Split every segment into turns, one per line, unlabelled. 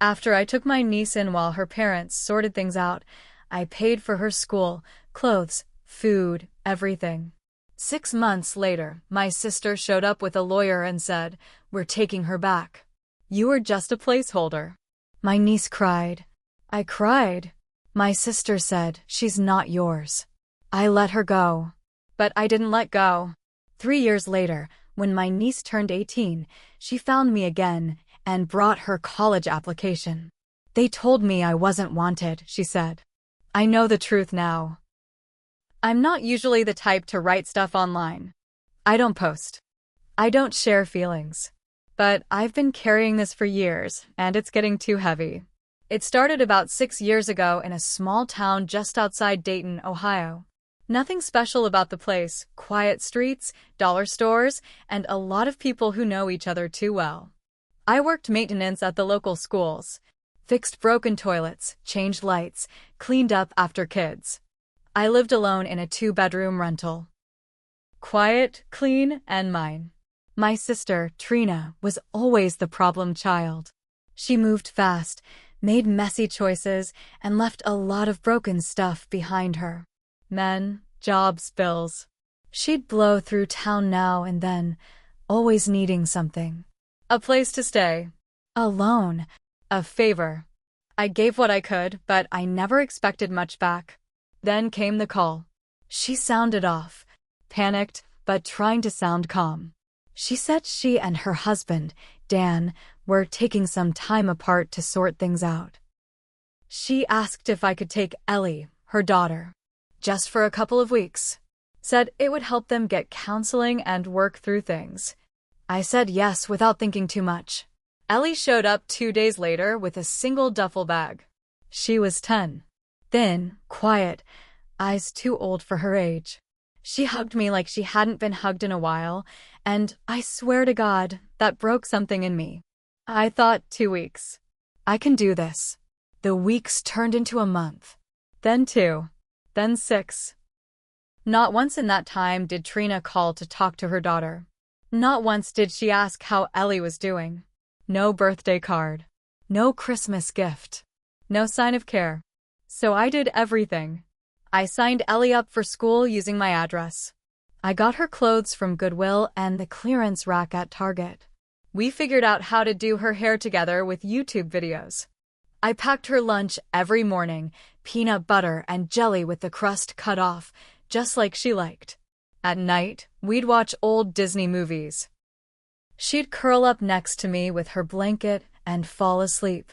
After I took my niece in while her parents sorted things out, I paid for her school, clothes, food, everything. 6 months later, my sister showed up with a lawyer and said, "We're taking her back. You were just a placeholder." My niece cried. I cried. My sister said, "She's not yours." I let her go. But I didn't let go. 3 years later, when my niece turned 18, she found me again and brought her college application. "They told me I wasn't wanted," she said. "I know the truth now." I'm not usually the type to write stuff online. I don't post. I don't share feelings. But I've been carrying this for years, and it's getting too heavy. It started about 6 years ago in a small town just outside Dayton, Ohio. Nothing special about the place: quiet streets, dollar stores, and a lot of people who know each other too well. I worked maintenance at the local schools, fixed broken toilets, changed lights, cleaned up after kids. I lived alone in a 2-bedroom rental. Quiet, clean, and mine. My sister, Trina, was always the problem child. She moved fast, made messy choices, and left a lot of broken stuff behind her. Men, jobs, bills. She'd blow through town now and then, always needing something. A place to stay. A loan. A favor. I gave what I could, but I never expected much back. Then came the call. She sounded off, panicked, but trying to sound calm. She said she and her husband, Dan, were taking some time apart to sort things out. She asked if I could take Ellie, her daughter, just for a couple of weeks. Said it would help them get counseling and work through things. I said yes without thinking too much. Ellie showed up 2 days later with a single duffel bag. She was 10. Thin, quiet, eyes too old for her age. She hugged me like she hadn't been hugged in a while, and I swear to God, that broke something in me. I thought 2 weeks. I can do this. The weeks turned into a month. Then 2. Then 6. Not once in that time did Trina call to talk to her daughter. Not once did she ask how Ellie was doing. No birthday card. No Christmas gift. No sign of care. So I did everything. I signed Ellie up for school using my address. I got her clothes from Goodwill and the clearance rack at Target. We figured out how to do her hair together with YouTube videos. I packed her lunch every morning, peanut butter and jelly with the crust cut off, just like she liked. At night, we'd watch old Disney movies. She'd curl up next to me with her blanket and fall asleep.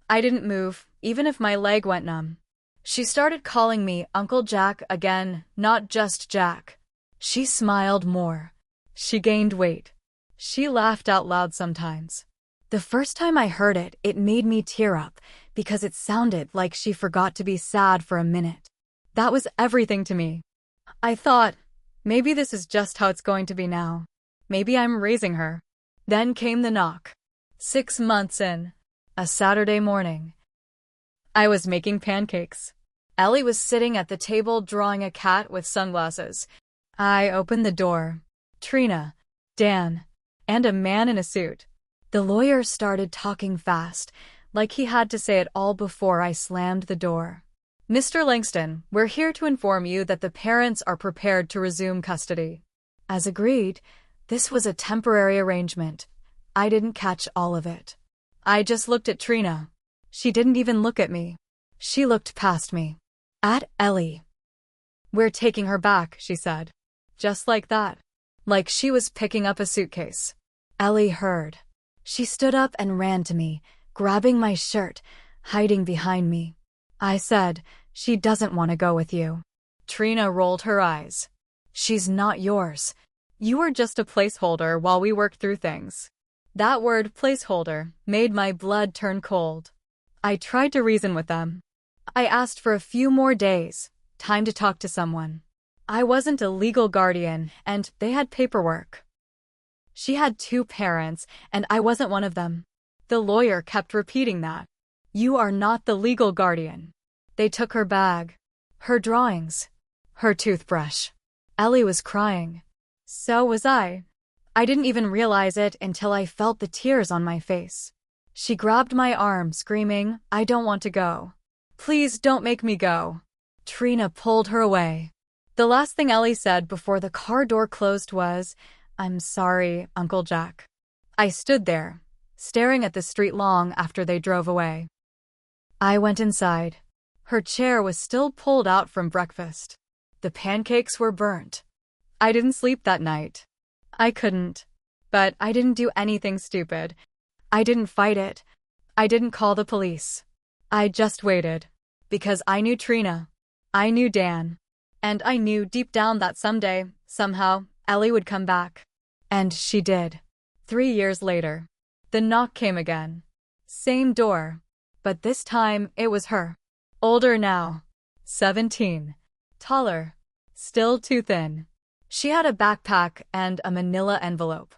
I didn't move, even if my leg went numb. She started calling me Uncle Jack again, not just Jack. She smiled more. She gained weight. She laughed out loud sometimes. The first time I heard it, it made me tear up because it sounded like she forgot to be sad for a minute. That was everything to me. I thought, maybe this is just how it's going to be now. Maybe I'm raising her. Then came the knock. 6 months in. A Saturday morning. I was making pancakes. Ellie was sitting at the table drawing a cat with sunglasses. I opened the door. Trina, Dan, and a man in a suit. The lawyer started talking fast, like he had to say it all before I slammed the door. "Mr. Langston, we're here to inform you that the parents are prepared to resume custody." As agreed, this was a temporary arrangement. I didn't catch all of it. I just looked at Trina. She didn't even look at me. She looked past me. At Ellie. "We're taking her back," she said. Just like that. Like she was picking up a suitcase. Ellie heard. She stood up and ran to me, grabbing my shirt, hiding behind me. I said, "She doesn't want to go with you." Trina rolled her eyes. "She's not yours. You were just a placeholder while we worked through things." That word, placeholder, made my blood turn cold. I tried to reason with them. I asked for a few more days, time to talk to someone. I wasn't a legal guardian, and they had paperwork. She had 2 parents, and I wasn't one of them. The lawyer kept repeating that. "You are not the legal guardian." They took her bag, her drawings, her toothbrush. Ellie was crying. So was I. I didn't even realize it until I felt the tears on my face. She grabbed my arm, screaming, "I don't want to go. Please don't make me go." Trina pulled her away. The last thing Ellie said before the car door closed was, "I'm sorry, Uncle Jack." I stood there, staring at the street long after they drove away. I went inside. Her chair was still pulled out from breakfast. The pancakes were burnt. I didn't sleep that night. I couldn't. But I didn't do anything stupid. I didn't fight it. I didn't call the police. I just waited. Because I knew Trina. I knew Dan. And I knew deep down that someday, somehow, Ellie would come back. And she did. 3 years later. The knock came again. Same door. But this time, it was her. Older now. 17. Taller. Still too thin. She had a backpack and a manila envelope.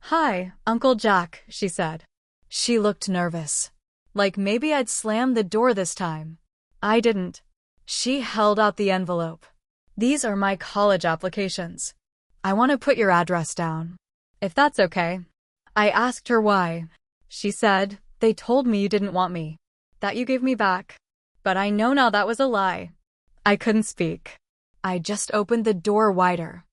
"Hi, Uncle Jack," she said. She looked nervous. Like maybe I'd slammed the door this time. I didn't. She held out the envelope. "These are my college applications. I want to put your address down. If that's okay." I asked her why. She said, "They told me you didn't want me. That you gave me back. But I know now that was a lie." I couldn't speak. I just opened the door wider.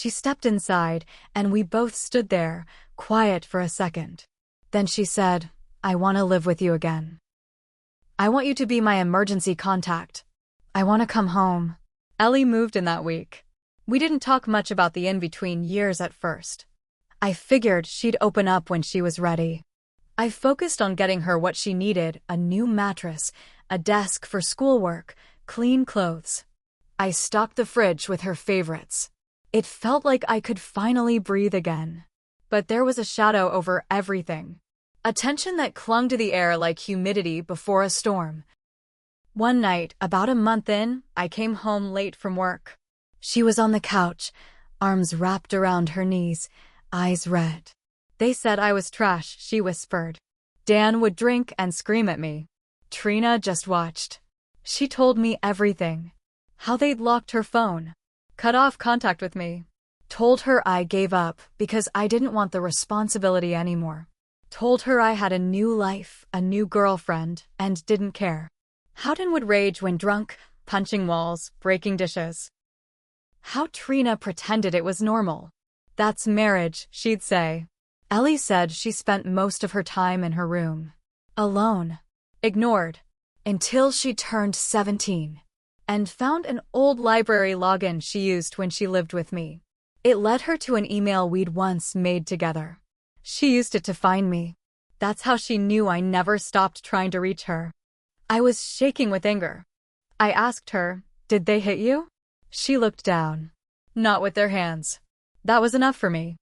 She stepped inside, and we both stood there, quiet for a second. Then she said, "I want to live with you again. I want you to be my emergency contact. I want to come home." Ellie moved in that week. We didn't talk much about the in-between years at first. I figured she'd open up when she was ready. I focused on getting her what she needed: a new mattress, a desk for schoolwork, clean clothes. I stocked the fridge with her favorites. It felt like I could finally breathe again. But there was a shadow over everything. A tension that clung to the air like humidity before a storm. One night, about a month in, I came home late from work. She was on the couch, arms wrapped around her knees, eyes red. "They said I was trash," she whispered. "Dan would drink and scream at me. Trina just watched. She told me everything. How they'd locked her phone, cut off contact with me. Told her I gave up because I didn't want the responsibility anymore. Told her I had a new life, a new girlfriend, and didn't care. Howden would rage when drunk, punching walls, breaking dishes. How Trina pretended it was normal. "That's marriage," she'd say. Ellie said she spent most of her time in her room. Alone. Ignored. Until she turned 17. And found an old library login she used when she lived with me. It led her to an email we'd once made together. She used it to find me. That's how she knew I never stopped trying to reach her. I was shaking with anger. I asked her, "Did they hit you?" She looked down. "Not with their hands." That was enough for me.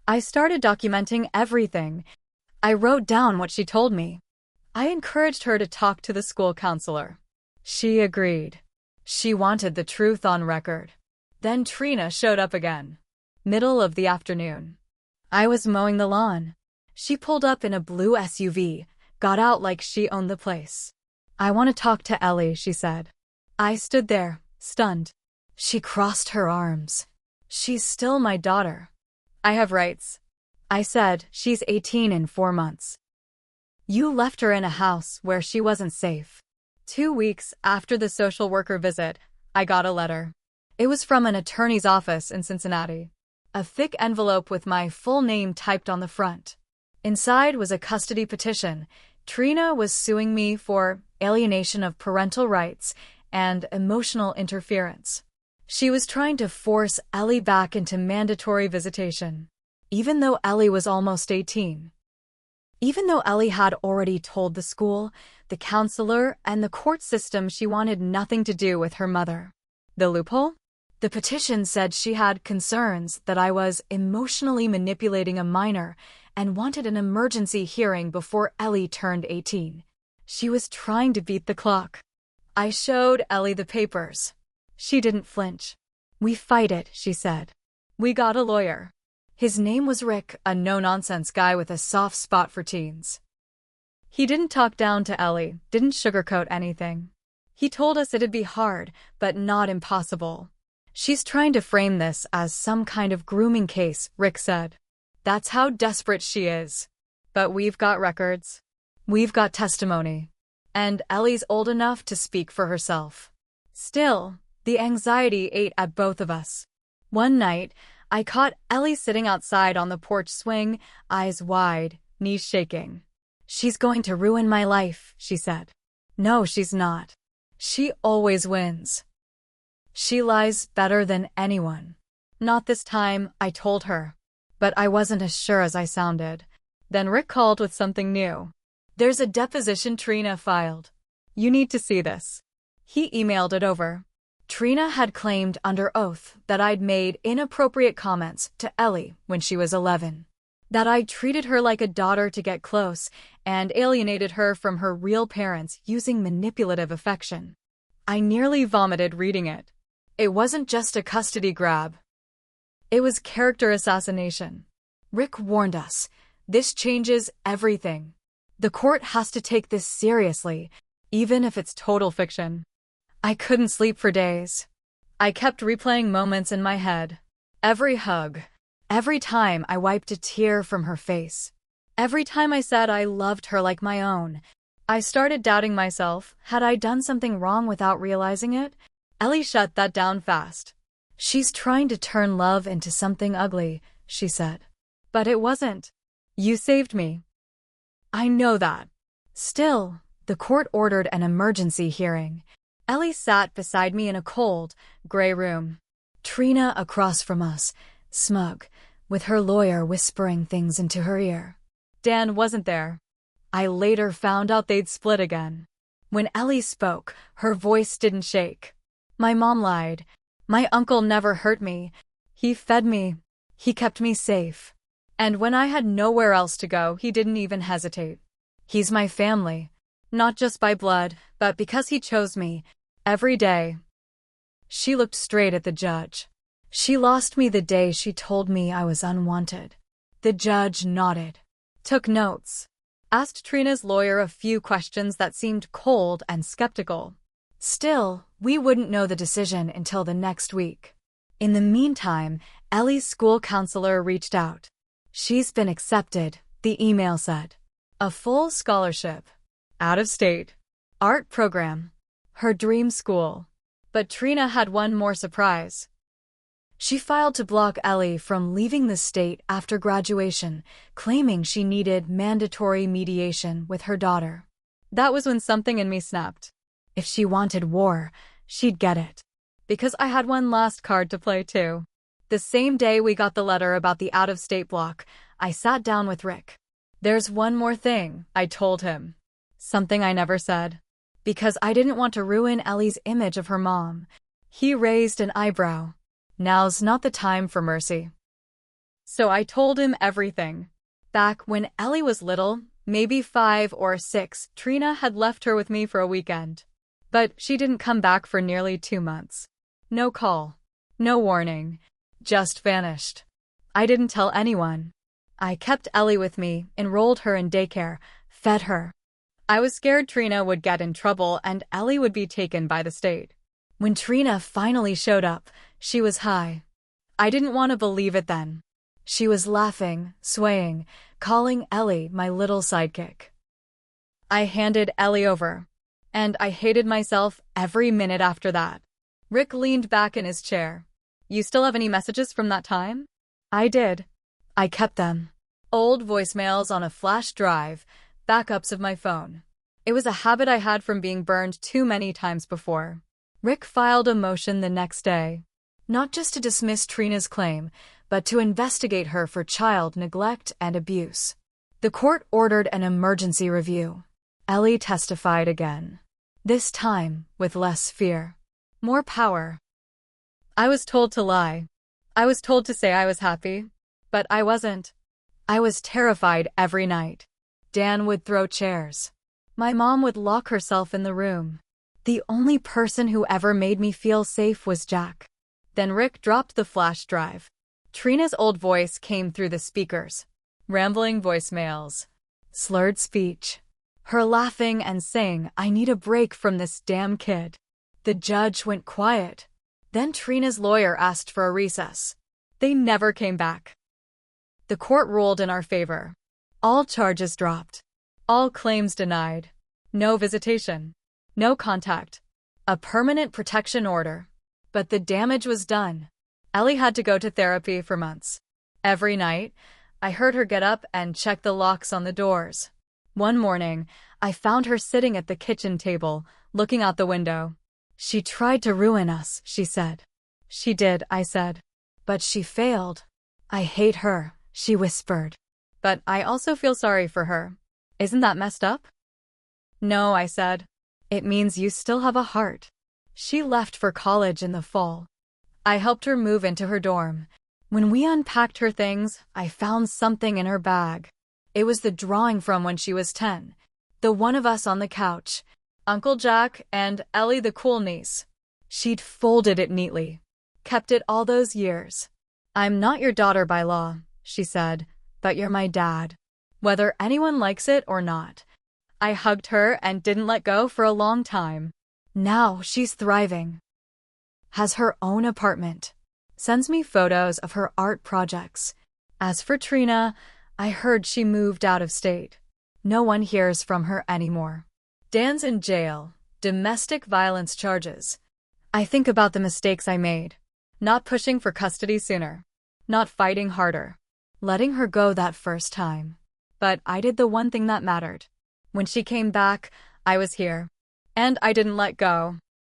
I started documenting everything. I wrote down what she told me. I encouraged her to talk to the school counselor. She agreed. She wanted the truth on record. Then Trina showed up again. Middle of the afternoon. I was mowing the lawn. She pulled up in a blue SUV, got out like she owned the place. "I want to talk to Ellie," she said. I stood there, stunned. She crossed her arms. "She's still my daughter. I have rights." I said, "She's 18 in 4 months. You left her in a house where she wasn't safe." 2 weeks after the social worker visit, I got a letter. It was from an attorney's office in Cincinnati. A thick envelope with my full name typed on the front. Inside was a custody petition. Trina was suing me for alienation of parental rights and emotional interference. She was trying to force Ellie back into mandatory visitation, even though Ellie was almost 18. Even though Ellie had already told the school, the counselor, and the court system she wanted nothing to do with her mother. The loophole? The petition said she had concerns that I was emotionally manipulating a minor and wanted an emergency hearing before Ellie turned 18. She was trying to beat the clock. I showed Ellie the papers. She didn't flinch. "We fight it," she said. We got a lawyer. His name was Rick, a no-nonsense guy with a soft spot for teens. He didn't talk down to Ellie, didn't sugarcoat anything. He told us it'd be hard, but not impossible. "She's trying to frame this as some kind of grooming case," Rick said. "That's how desperate she is. But we've got records. We've got testimony. And Ellie's old enough to speak for herself. Still, the anxiety ate at both of us. One night, I caught Ellie sitting outside on the porch swing, eyes wide, knees shaking. "She's going to ruin my life," she said. "No, she's not. She always wins. She lies better than anyone." "Not this time," I told her. But I wasn't as sure as I sounded. Then Rick called with something new. "There's a deposition Trina filed. You need to see this." He emailed it over. Trina had claimed under oath that I'd made inappropriate comments to Ellie when she was 11. That I'd treated her like a daughter to get close and alienated her from her real parents using manipulative affection. I nearly vomited reading it. It wasn't just a custody grab. It was character assassination. Rick warned us. This changes everything. The court has to take this seriously, even if it's total fiction. I couldn't sleep for days. I kept replaying moments in my head. Every hug. Every time I wiped a tear from her face. Every time I said I loved her like my own. I started doubting myself. Had I done something wrong without realizing it? Ellie shut that down fast. "She's trying to turn love into something ugly," she said. "But it wasn't. You saved me." I know that. Still, the court ordered an emergency hearing. Ellie sat beside me in a cold, gray room. Trina across from us, smug, with her lawyer whispering things into her ear. Dan wasn't there. I later found out they'd split again. When Ellie spoke, her voice didn't shake. "My mom lied. My uncle never hurt me. He fed me. He kept me safe. And when I had nowhere else to go, he didn't even hesitate. He's my family. Not just by blood, but because he chose me. Every day." She looked straight at the judge. "She lost me the day she told me I was unwanted." The judge nodded. Took notes. Asked Trina's lawyer a few questions that seemed cold and skeptical. Still, we wouldn't know the decision until the next week. In the meantime, Ellie's school counselor reached out. "She's been accepted," the email said. "A full scholarship. Out of state. Art program. Her dream school." But Trina had one more surprise. She filed to block Ellie from leaving the state after graduation, claiming she needed mandatory mediation with her daughter. That was when something in me snapped. If she wanted war, she'd get it. Because I had one last card to play too. The same day we got the letter about the out-of-state block, I sat down with Rick. "There's one more thing," I told him. Something I never said. Because I didn't want to ruin Ellie's image of her mom. He raised an eyebrow. "Now's not the time for mercy." So I told him everything. Back when Ellie was little, maybe 5 or 6, Trina had left her with me for a weekend. But she didn't come back for nearly 2 months. No call. No warning. Just vanished. I didn't tell anyone. I kept Ellie with me, enrolled her in daycare, fed her. I was scared Trina would get in trouble and Ellie would be taken by the state. When Trina finally showed up, she was high. I didn't want to believe it then. She was laughing, swaying, calling Ellie my little sidekick. I handed Ellie over. And I hated myself every minute after that. Rick leaned back in his chair. "You still have any messages from that time?" I did. I kept them. Old voicemails on a flash drive, backups of my phone. It was a habit I had from being burned too many times before. Rick filed a motion the next day. Not just to dismiss Trina's claim, but to investigate her for child neglect and abuse. The court ordered an emergency review. Ellie testified again. This time, with less fear. More power. I was told to lie. I was told to say I was happy. But I wasn't. I was terrified every night. Dan would throw chairs. My mom would lock herself in the room. The only person who ever made me feel safe was Jack. Then Rick dropped the flash drive. Trina's old voice came through the speakers. Rambling voicemails. Slurred speech. Her laughing and saying, "I need a break from this damn kid." The judge went quiet. Then Trina's lawyer asked for a recess. They never came back. The court ruled in our favor. All charges dropped. All claims denied. No visitation. No contact. A permanent protection order. But the damage was done. Ellie had to go to therapy for months. Every night, I heard her get up and check the locks on the doors. One morning, I found her sitting at the kitchen table, looking out the window. She tried to ruin us, she said. She did, I said. But she failed. I hate her, she whispered. But I also feel sorry for her. Isn't that messed up? No, I said. It means you still have a heart. She left for college in the fall. I helped her move into her dorm. When we unpacked her things, I found something in her bag. It was the drawing from when she was 10. The one of us on the couch. Uncle Jack and Ellie the cool niece. She'd folded it neatly. Kept it all those years. I'm not your daughter by law, she said, but you're my dad. Whether anyone likes it or not. I hugged her and didn't let go for a long time. Now she's thriving. Has her own apartment. Sends me photos of her art projects. As for Trina, I heard she moved out of state. No one hears from her anymore. Dan's in jail. Domestic violence charges. I think about the mistakes I made. Not pushing for custody sooner. Not fighting harder. Letting her go that first time. But I did the one thing that mattered. When she came back, I was here. And I didn't let go.